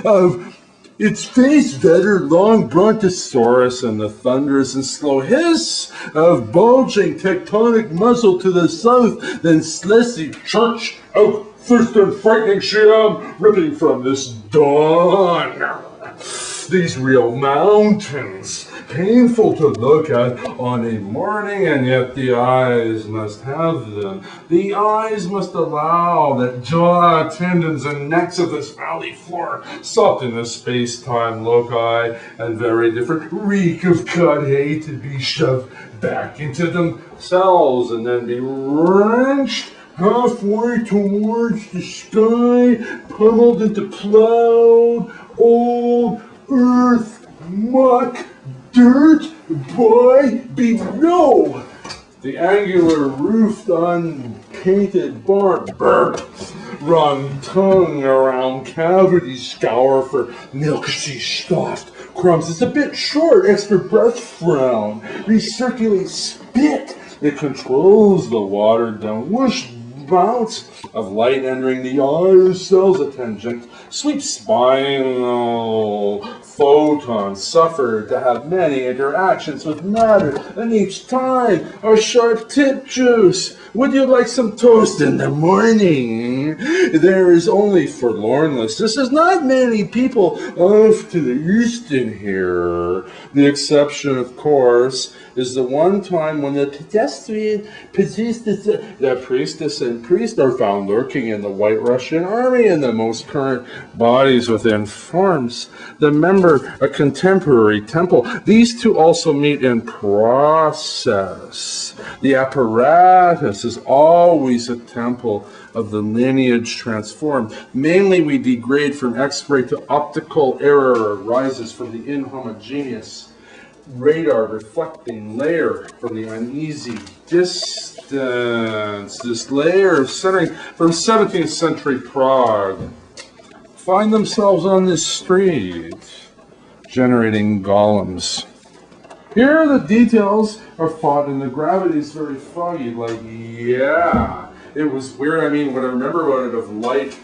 of its face vetter long brontosaurus and the thunderous and slow hiss of bulging tectonic muscle to the south, then Slessy church out thirst and frightening she am, ripping from this dawn. These real mountains, painful to look at on a morning, and yet the eyes must have them. The eyes must allow that jaw, tendons, and necks of this valley floor, soft in the space-time loci, and very different reek of cut hay to be shoved back into themselves, and then be wrenched halfway towards the sky, pummeled into plowed, old earth, muck, dirt by below. The angular roofed, unpainted barn, burp, run tongue around cavity scour for milky soft crumbs. It's a bit short, extra breath frown, recirculate spit. It controls the watered down whoosh bounce of light entering the eye cells, a tangent sweep spinal photons suffer to have many interactions with matter, and each time a sharp tip juice. Would you like some toast in the morning? There is only forlornness. This is not many people off to the east in here. The exception, of course, is the one time when the pedestrian priestess and priest are found lurking in the White Russian army in the most current bodies within forms. The member, a contemporary temple. These two also meet in process. The apparatus is always a temple of the lineage transformed. Mainly we degrade from X-ray to optical error arises from the inhomogeneous radar reflecting layer from the uneasy distance. This layer of centering from 17th century Prague find themselves on this street generating golems. Here the details are fought and the gravity is very foggy, like, yeah, it was weird. I mean, what I remember about it of light,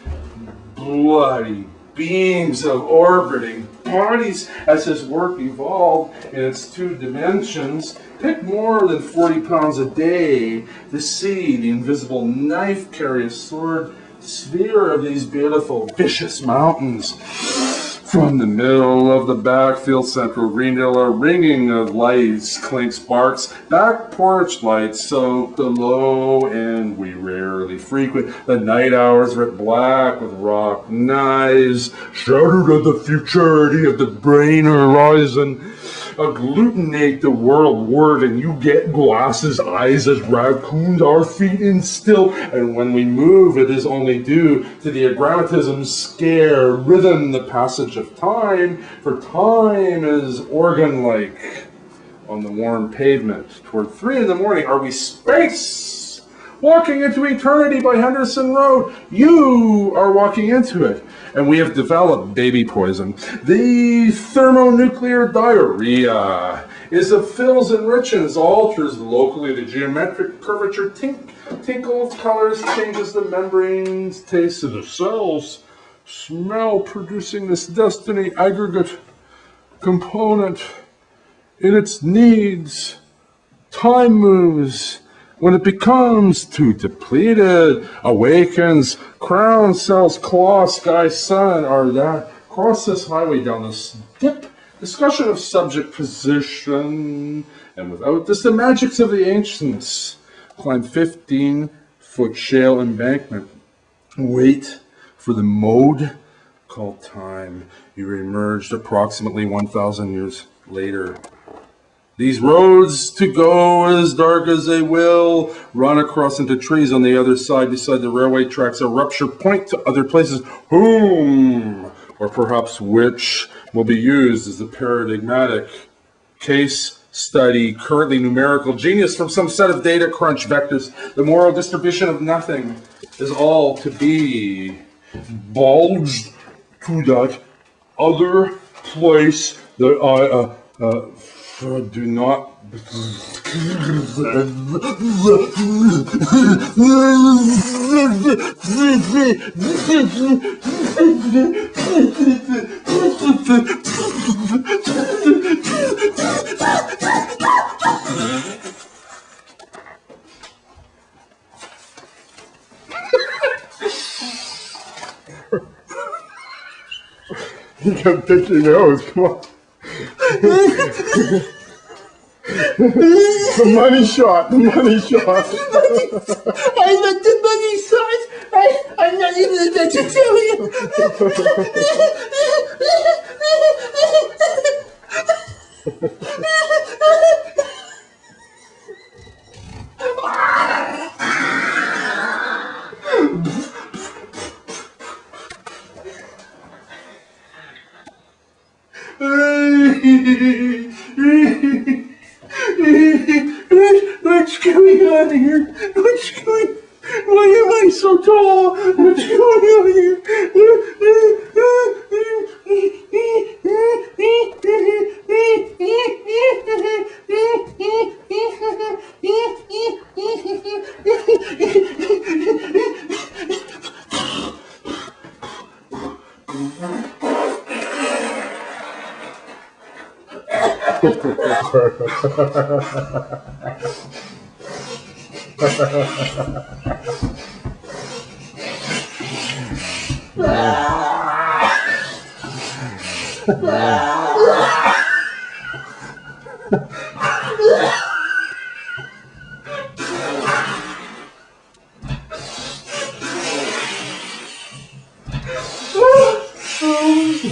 bloody beams of orbiting bodies as his work evolved in its two dimensions. Pick more than 40 pounds a day to see the invisible knife carry a sword sphere of these beautiful, vicious mountains. From the middle of the backfield, central Greendale, a ringing of lights, clink sparks, back porch lights soak the low end we rarely frequent. The night hours writ black with rock knives, shuddered at the futurity of the brain horizon. Agglutinate the world word and you get glasses, eyes as raccoons, our feet instill, and when we move it is only due to the agrammatism scare, rhythm, the passage of time, for time is organ-like on the warm pavement. Toward 3 in the morning, are we space? Walking into eternity by Henderson Road. You are walking into it. And we have developed baby poison. The thermonuclear diarrhea is of fills and riches, alters locally the geometric curvature, tinkles, colors, changes the membranes, taste of the cells, smell, producing this destiny aggregate component in its needs. Time moves. When it becomes too depleted, awakens, crown cells, claw, sky, sun, are that cross this highway down this dip. Discussion of subject position, and without this, the magics of the ancients. Climb 15-foot shale embankment. Wait for the mode called time. You emerged approximately 1,000 years later. These roads to go as dark as they will, run across into trees on the other side beside the railway tracks, a rupture point to other places, whom, or perhaps which, will be used as the paradigmatic case study, currently numerical genius from some set of data crunch vectors. The moral distribution of nothing is all to be bulged to that other place that I Do not. You gotta pick your nose, come on. The money shot, the money shot. I let the money shot. I'm not even a vegetarian. What's going on here? Why am I so tall? What's going on here?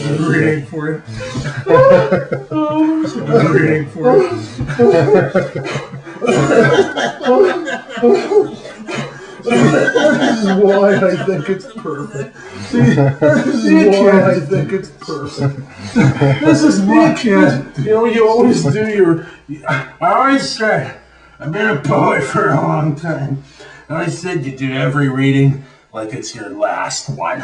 I'm reading for you. I'm reading for you. This is why I think it's perfect. See, this is why I think it's perfect. This is why, kid. You know, you always do your. I always say, I've been a poet for a long time. I always said you do every reading like it's your last one.